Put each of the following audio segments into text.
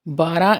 12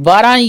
12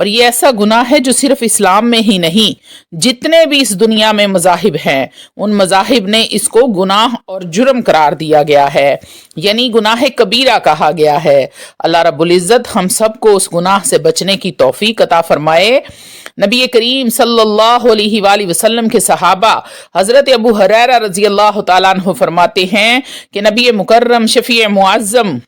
اور یہ ایسا گناہ ہے جو صرف اسلام میں ہی نہیں، جتنے بھی اس دنیا میں مذاہب ہیں ان مذاہب نے اس کو گناہ اور جرم قرار دیا گیا ہے، یعنی گناہ کبیرہ کہا گیا ہے۔ اللہ رب العزت ہم سب کو اس گناہ سے بچنے کی توفیق عطا فرمائے۔ نبی کریم صلی اللہ علیہ وآلہ وسلم کے صحابہ حضرت ابو ہریرہ رضی اللہ تعالیٰ عنہ فرماتے ہیں کہ نبی مکرم شفیع معظم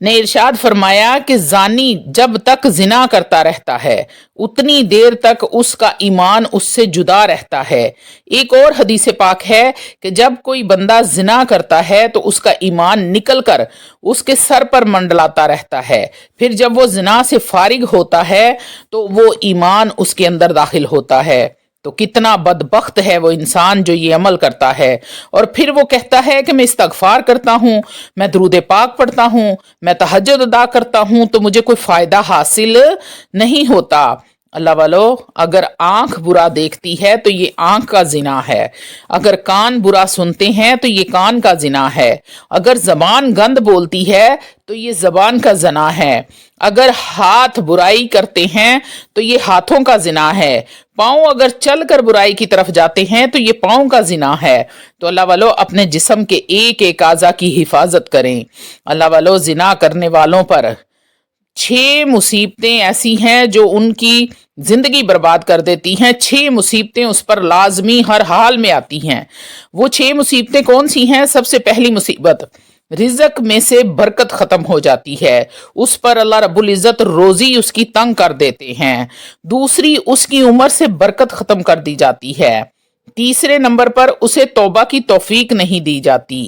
نے ارشاد فرمایا کہ زانی جب تک زنا کرتا رہتا ہے اتنی دیر تک اس کا ایمان اس سے جدا رہتا ہے۔ ایک اور حدیث پاک ہے کہ جب کوئی بندہ زنا کرتا ہے تو اس کا ایمان نکل کر اس کے سر پر منڈلاتا رہتا ہے، پھر جب وہ زنا سے فارغ ہوتا ہے تو وہ ایمان اس کے اندر داخل ہوتا ہے۔ تو کتنا بدبخت ہے وہ انسان جو یہ عمل کرتا ہے اور پھر وہ کہتا ہے کہ میں استغفار کرتا ہوں، میں درود پاک پڑھتا ہوں، میں تہجد ادا کرتا ہوں تو مجھے کوئی فائدہ حاصل نہیں ہوتا۔ اللہ والو، اگر آنکھ برا دیکھتی ہے تو یہ آنکھ کا زنا ہے، اگر کان برا سنتے ہیں تو یہ کان کا زنا ہے، اگر زبان گند بولتی ہے تو یہ زبان کا زنا ہے، اگر ہاتھ برائی کرتے ہیں تو یہ ہاتھوں کا زنا ہے، پاؤں اگر چل کر برائی کی طرف جاتے ہیں تو یہ پاؤں کا زنا ہے۔ تو اللہ والو اپنے جسم کے ایک ایک اعضاء کی حفاظت کریں۔ اللہ والو زنا کرنے والوں پر 6 مصیبتیں ایسی ہیں جو ان کی زندگی برباد کر دیتی ہیں، 6 مصیبتیں اس پر لازمی ہر حال میں آتی ہیں۔ وہ 6 مصیبتیں کون سی ہیں؟ سب سے پہلی مصیبت، رزق میں سے برکت ختم ہو جاتی ہے، اس پر اللہ رب العزت روزی اس کی تنگ کر دیتے ہیں۔ دوسری، اس کی عمر سے برکت ختم کر دی جاتی ہے۔ تیسرے نمبر پر اسے توبہ کی توفیق نہیں دی جاتی۔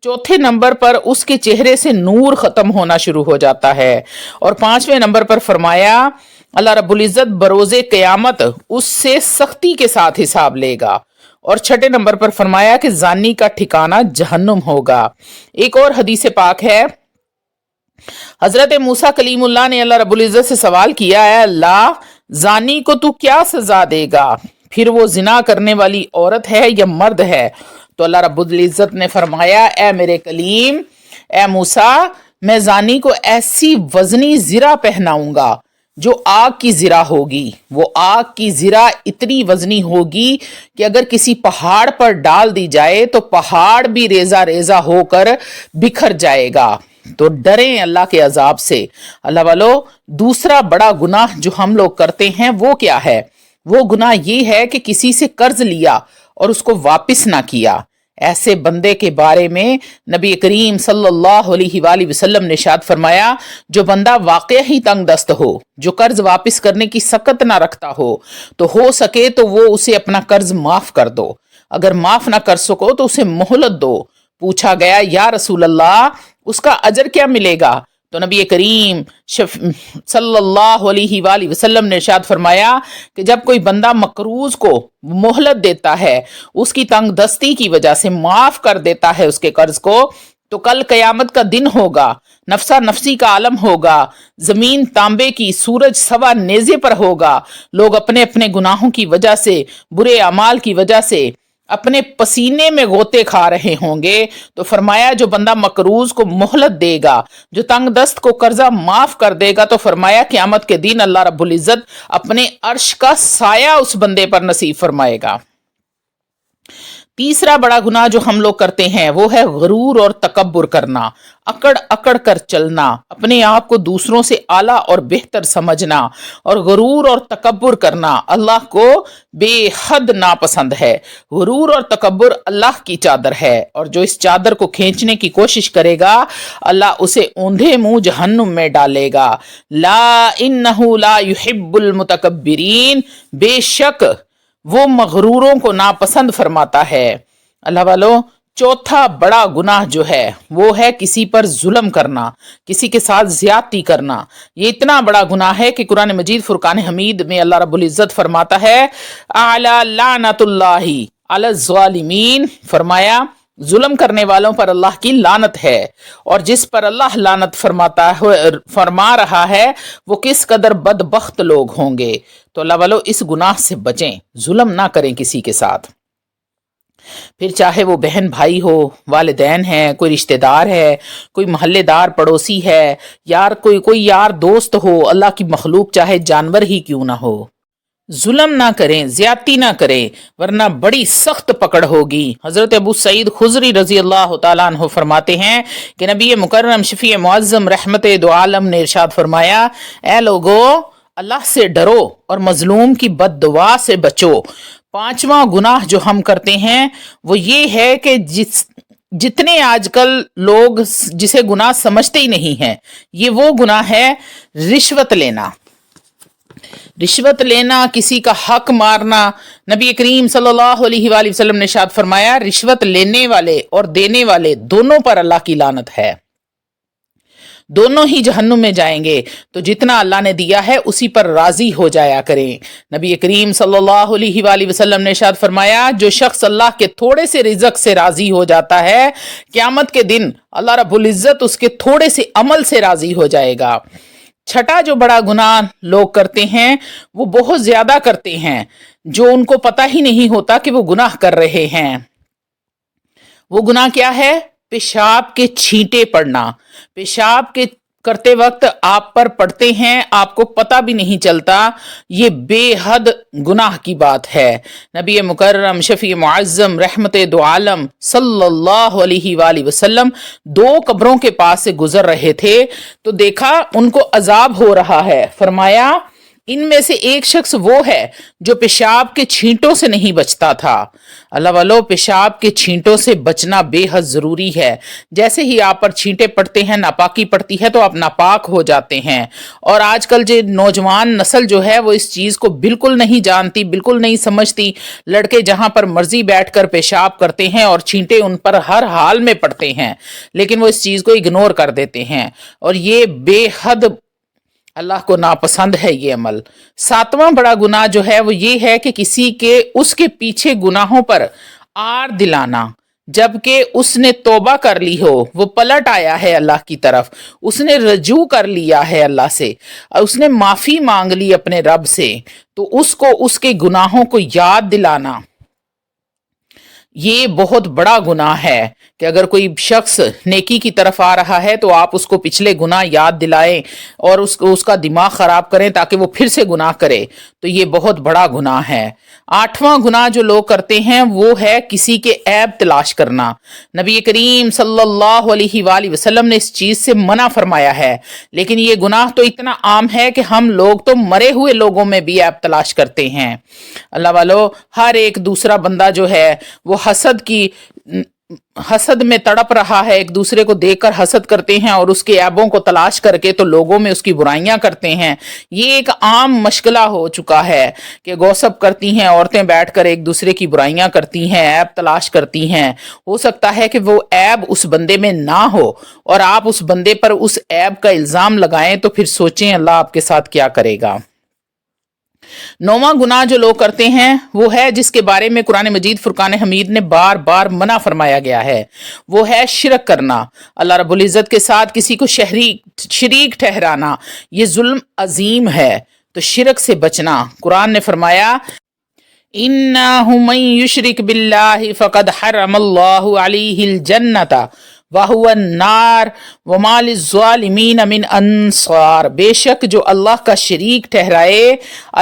چوتھے نمبر پر اس کے چہرے سے نور ختم ہونا شروع ہو جاتا ہے، اور 5ویں نمبر پر فرمایا اللہ رب العزت بروز قیامت اس سے سختی کے ساتھ حساب لے گا، اور 6 نمبر پر فرمایا کہ زانی کا ٹھکانہ جہنم ہوگا۔ ایک اور حدیث پاک ہے، حضرت موسیٰ کلیم اللہ نے اللہ رب العزت سے سوال کیا ہے، اللہ زانی کو تو کیا سزا دے گا؟ پھر وہ زنا کرنے والی عورت ہے یا مرد ہے؟ تو اللہ رب العزت نے فرمایا، اے میرے کلیم، اے موسیٰ، میں زانی کو ایسی وزنی زرہ پہناؤں گا جو آگ کی زرہ ہوگی۔ وہ آگ کی زرہ اتنی وزنی ہوگی کہ اگر کسی پہاڑ پر ڈال دی جائے تو پہاڑ بھی ریزہ ریزہ ہو کر بکھر جائے گا۔ تو ڈریں اللہ کے عذاب سے۔ اللہ والو، دوسرا بڑا گناہ جو ہم لوگ کرتے ہیں وہ کیا ہے؟ وہ گناہ یہ ہے کہ کسی سے قرض لیا اور اس کو واپس نہ کیا۔ ایسے بندے کے بارے میں نبی کریم صلی اللہ علیہ وآلہ وسلم نے ارشاد فرمایا، جو بندہ واقعہ ہی تنگ دست ہو، جو قرض واپس کرنے کی سکت نہ رکھتا ہو سکے تو وہ اسے اپنا قرض معاف کر دو، اگر معاف نہ کر سکو تو اسے مہلت دو۔ پوچھا گیا، یا رسول اللہ اس کا اجر کیا ملے گا؟ تو نبی کریم صلی اللہ علیہ وآلہ وسلم نے ارشاد فرمایا کہ جب کوئی بندہ مقروض کو مہلت دیتا ہے، اس کی تنگ دستی کی وجہ سے معاف کر دیتا ہے اس کے قرض کو، تو کل قیامت کا دن ہوگا، نفسا نفسی کا عالم ہوگا، زمین تانبے کی، سورج سوا نیزے پر ہوگا، لوگ اپنے اپنے گناہوں کی وجہ سے، برے اعمال کی وجہ سے اپنے پسینے میں غوطے کھا رہے ہوں گے۔ تو فرمایا جو بندہ مقروض کو مہلت دے گا، جو تنگ دست کو قرضہ معاف کر دے گا، تو فرمایا قیامت کے دن اللہ رب العزت اپنے عرش کا سایہ اس بندے پر نصیب فرمائے گا۔ تیسرا بڑا گناہ جو ہم لوگ کرتے ہیں وہ ہے غرور اور تکبر کرنا، اکڑ اکڑ کر چلنا، اپنے آپ کو دوسروں سے اعلیٰ اور بہتر سمجھنا، اور غرور اور تکبر کرنا اللہ کو بے حد ناپسند ہے۔ غرور اور تکبر اللہ کی چادر ہے، اور جو اس چادر کو کھینچنے کی کوشش کرے گا اللہ اسے اوندھے منہ جہنم میں ڈالے گا۔ لا انہ لا یحب المتکبرین، بے شک وہ مغروروں کو ناپسند فرماتا ہے۔ اللہ والو، چوتھا بڑا گناہ جو ہے وہ ہے کسی پر ظلم کرنا، کسی کے ساتھ زیادتی کرنا۔ یہ اتنا بڑا گناہ ہے کہ قرآن مجید فرقان حمید میں اللہ رب العزت فرماتا ہے، اعلی لعنت اللہ علی الظالمین، فرمایا ظلم کرنے والوں پر اللہ کی لعنت ہے، اور جس پر اللہ لعنت فرما رہا ہے وہ کس قدر بدبخت لوگ ہوں گے۔ تو اللہ والو اس گناہ سے بچیں، ظلم نہ کریں کسی کے ساتھ۔ پھر چاہے وہ بہن بھائی ہو، والدین ہیں، کوئی رشتہ دار ہے، کوئی محلے دار پڑوسی ہے، کوئی یار دوست ہو، اللہ کی مخلوق چاہے جانور ہی کیوں نہ ہو، ظلم نہ کریں، زیادتی نہ کریں، ورنہ بڑی سخت پکڑ ہوگی۔ حضرت ابو سعید خضری رضی اللہ تعالیٰ عنہ فرماتے ہیں کہ نبی مکرم شفیع معظم رحمت دو عالم نے ارشاد فرمایا، اے لوگو، اللہ سے ڈرو اور مظلوم کی بد دعا سے بچو۔ پانچواں گناہ جو ہم کرتے ہیں وہ یہ ہے کہ جتنے آج کل لوگ جسے گناہ سمجھتے ہی نہیں ہیں، یہ وہ گناہ ہے رشوت لینا۔ رشوت لینا، کسی کا حق مارنا۔ نبی کریم صلی اللہ علیہ وآلہ وسلم نے ارشاد فرمایا، رشوت لینے والے اور دینے والے دونوں پر اللہ کی لعنت ہے، دونوں ہی جہنم میں جائیں گے۔ تو جتنا اللہ نے دیا ہے اسی پر راضی ہو جایا کریں۔ نبی کریم صلی اللہ علیہ وآلہ وسلم نے ارشاد فرمایا، جو شخص اللہ کے تھوڑے سے رزق سے راضی ہو جاتا ہے، قیامت کے دن اللہ رب العزت اس کے تھوڑے سے عمل سے راضی ہو جائے گا۔ چھٹا جو بڑا گناہ لوگ کرتے ہیں وہ بہت زیادہ کرتے ہیں، جو ان کو پتہ ہی نہیں ہوتا کہ وہ گناہ کر رہے ہیں۔ وہ گناہ کیا ہے؟ پیشاب کے چھینٹے پڑنا۔ پیشاب کے کرتے وقت آپ پر پڑتے ہیں، آپ کو پتہ بھی نہیں چلتا، یہ بے حد گناہ کی بات ہے۔ نبی مکرم شفیع معظم رحمت دو عالم صلی اللہ علیہ وآلہ وسلم 2 قبروں کے پاس سے گزر رہے تھے تو دیکھا ان کو عذاب ہو رہا ہے۔ فرمایا، ان میں سے ایک شخص وہ ہے جو پیشاب کے چھینٹوں سے نہیں بچتا تھا۔ اللہ والو، پیشاب کے چھینٹوں سے بچنا بے حد ضروری ہے۔ جیسے ہی آپ پر چھینٹے پڑتے ہیں، ناپاکی پڑتی ہے تو آپ ناپاک ہو جاتے ہیں۔ اور آج کل جو نوجوان نسل جو ہے وہ اس چیز کو بالکل نہیں جانتی، بالکل نہیں سمجھتی۔ لڑکے جہاں پر مرضی بیٹھ کر پیشاب کرتے ہیں اور چھینٹے ان پر ہر حال میں پڑتے ہیں، لیکن وہ اس چیز کو اگنور کر دیتے ہیں، اور یہ بے حد اللہ کو ناپسند ہے یہ عمل۔ 7واں بڑا گناہ جو ہے وہ یہ ہے کہ کسی کے اس کے پیچھے گناہوں پر آر دلانا، جبکہ اس نے توبہ کر لی ہو، وہ پلٹ آیا ہے اللہ کی طرف، اس نے رجوع کر لیا ہے اللہ سے، اس نے معافی مانگ لی اپنے رب سے، تو اس کو اس کے گناہوں کو یاد دلانا، یہ بہت بڑا گناہ ہے کہ اگر کوئی شخص نیکی کی طرف آ رہا ہے تو آپ اس کو پچھلے گناہ یاد دلائیں اور اس کا دماغ خراب کریں تاکہ وہ پھر سے گناہ کرے، تو یہ بہت بڑا گناہ ہے۔ 8واں گناہ جو لوگ کرتے ہیں وہ ہے کسی کے عیب تلاش کرنا۔ نبی کریم صلی اللہ علیہ وآلہ وسلم نے اس چیز سے منع فرمایا ہے، لیکن یہ گناہ تو اتنا عام ہے کہ ہم لوگ تو مرے ہوئے لوگوں میں بھی عیب تلاش کرتے ہیں۔ اللہ والو، ہر ایک دوسرا بندہ جو ہے وہ حسد میں تڑپ رہا ہے، ایک دوسرے کو دیکھ کر حسد کرتے ہیں اور اس کے عیبوں کو تلاش کر کے تو لوگوں میں اس کی برائیاں کرتے ہیں۔ یہ ایک عام مشغلہ ہو چکا ہے کہ گوسپ کرتی ہیں عورتیں، بیٹھ کر ایک دوسرے کی برائیاں کرتی ہیں، عیب تلاش کرتی ہیں۔ ہو سکتا ہے کہ وہ عیب اس بندے میں نہ ہو اور آپ اس بندے پر اس عیب کا الزام لگائیں، تو پھر سوچیں اللہ آپ کے ساتھ کیا کرے گا۔ 9واں گناہ جو لوگ کرتے ہیں وہ ہے جس کے بارے میں قرآن مجید فرقان حمید نے بار بار منع فرمایا گیا ہے، وہ ہے شرک کرنا، اللہ رب العزت کے ساتھ کسی کو شریک ٹھہرانا۔ یہ ظلم عظیم ہے، تو شرک سے بچنا۔ قرآن نے فرمایا، إِنَّهُ مَن يُشْرِكْ بِاللَّهِ فَقَدْ حَرَّمَ اللَّهُ عَلَيْهِ الْجَنَّةَ وَهُوَ النَّارُ وَمَا لِلظَّالِمِينَ مِنْ أَنصَارٍ، بے شک جو اللہ کا شریک ٹھہرائے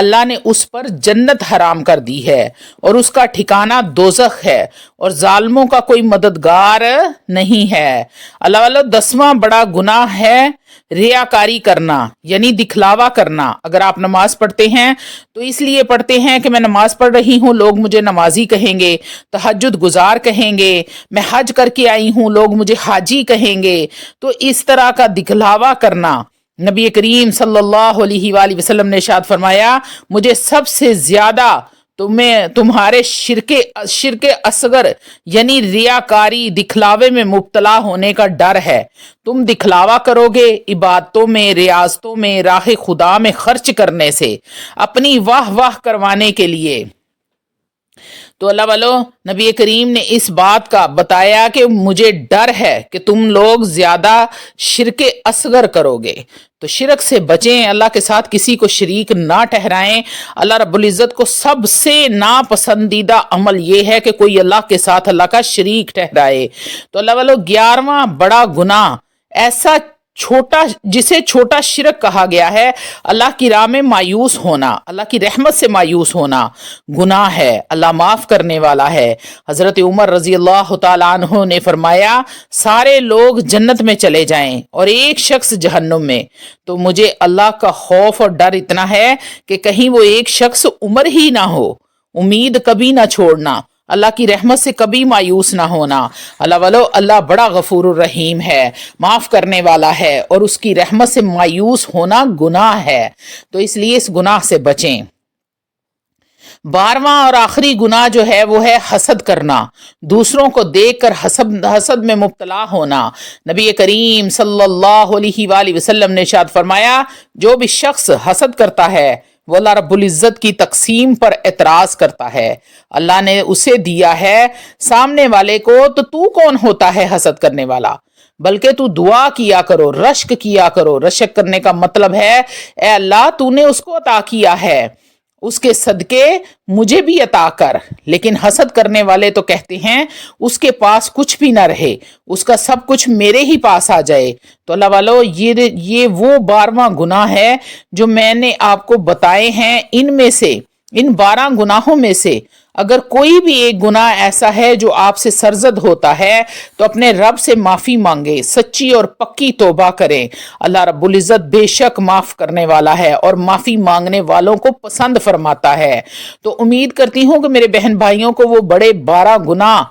اللہ نے اس پر جنت حرام کر دی ہے اور اس کا ٹھکانہ دوزخ ہے، اور ظالموں کا کوئی مددگار نہیں ہے۔ اللہ والا، 10واں بڑا گناہ ہے ریاکاری کرنا، یعنی دکھلاوا کرنا۔ اگر آپ نماز پڑھتے ہیں تو اس لیے پڑھتے ہیں کہ میں نماز پڑھ رہی ہوں، لوگ مجھے نمازی کہیں گے، تہجد گزار کہیں گے، میں حج کر کے آئی ہوں، لوگ مجھے حاجی کہیں گے، تو اس طرح کا دکھلاوا کرنا۔ نبی کریم صلی اللہ علیہ وآلہ وسلم نے ارشاد فرمایا، مجھے سب سے زیادہ تمہارے شرک اصغر یعنی ریاکاری، دکھلاوے میں مبتلا ہونے کا ڈر ہے۔ تم دکھلاوا کرو گے عبادتوں میں، ریاضتوں میں، راہ خدا میں خرچ کرنے سے، اپنی واہ واہ کروانے کے لیے۔ تو اللہ والو نبی کریم نے اس بات کا بتایا کہ مجھے ڈر ہے کہ تم لوگ زیادہ شرک اصغر کرو گے، تو شرک سے بچیں، اللہ کے ساتھ کسی کو شریک نہ ٹھہرائیں۔ اللہ رب العزت کو سب سے ناپسندیدہ عمل یہ ہے کہ کوئی اللہ کے ساتھ اللہ کا شریک ٹھہرائے۔ تو اللہ والو 11واں بڑا گناہ ایسا چھوٹا جسے چھوٹا شرک کہا گیا ہے، اللہ کی راہ میں مایوس ہونا، اللہ کی رحمت سے مایوس ہونا گناہ ہے، اللہ معاف کرنے والا ہے۔ حضرت عمر رضی اللہ تعالیٰ عنہ نے فرمایا سارے لوگ جنت میں چلے جائیں اور ایک شخص جہنم میں، تو مجھے اللہ کا خوف اور ڈر اتنا ہے کہ کہیں وہ ایک شخص عمر ہی نہ ہو۔ امید کبھی نہ چھوڑنا، اللہ کی رحمت سے کبھی مایوس نہ ہونا۔ اللہ والو اللہ بڑا غفور الرحیم ہے، معاف کرنے والا ہے، اور اس کی رحمت سے مایوس ہونا گناہ ہے، تو اس لیے اس گناہ سے بچیں۔ 12واں اور آخری گناہ جو ہے وہ ہے حسد کرنا، دوسروں کو دیکھ کر حسد میں مبتلا ہونا۔ نبی کریم صلی اللہ علیہ وآلہ وسلم نے ارشاد فرمایا جو بھی شخص حسد کرتا ہے وہ اللہ رب العزت کی تقسیم پر اعتراض کرتا ہے۔ اللہ نے اسے دیا ہے سامنے والے کو، تو تو کون ہوتا ہے حسد کرنے والا؟ بلکہ تو دعا کیا کرو، رشک کیا کرو۔ رشک کرنے کا مطلب ہے اے اللہ تو نے اس کو عطا کیا ہے، اس کے صدقے مجھے بھی عطا کر۔ لیکن حسد کرنے والے تو کہتے ہیں اس کے پاس کچھ بھی نہ رہے، اس کا سب کچھ میرے ہی پاس آ جائے۔ تو اللہ والو یہ وہ 12واں گناہ ہے جو میں نے آپ کو بتائے ہیں۔ ان میں سے ان 12 گناہوں میں سے اگر کوئی بھی ایک گناہ ایسا ہے جو آپ سے سرزد ہوتا ہے تو اپنے رب سے معافی مانگے، سچی اور پکی توبہ کریں۔ اللہ رب العزت بے شک معاف کرنے والا ہے اور معافی مانگنے والوں کو پسند فرماتا ہے۔ تو امید کرتی ہوں کہ میرے بہن بھائیوں کو وہ بڑے 12 گناہ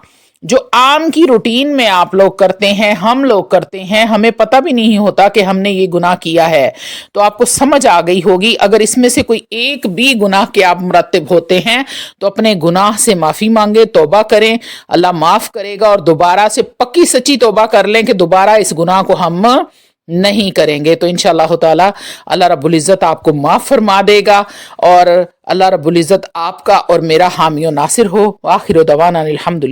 جو عام کی روٹین میں آپ لوگ کرتے ہیں، ہم لوگ کرتے ہیں، ہمیں پتہ بھی نہیں ہوتا کہ ہم نے یہ گناہ کیا ہے، تو آپ کو سمجھ آ گئی ہوگی۔ اگر اس میں سے کوئی ایک بھی گناہ کے آپ مرتب ہوتے ہیں تو اپنے گناہ سے معافی مانگے، توبہ کریں، اللہ معاف کرے گا، اور دوبارہ سے پکی سچی توبہ کر لیں کہ دوبارہ اس گناہ کو ہم نہیں کریں گے، تو انشاءاللہ تعالی اللہ رب العزت آپ کو معاف فرما دے گا، اور اللہ رب العزت آپ کا اور میرا حامی و ناصر ہو۔ آخر دعوانا الحمدللہ۔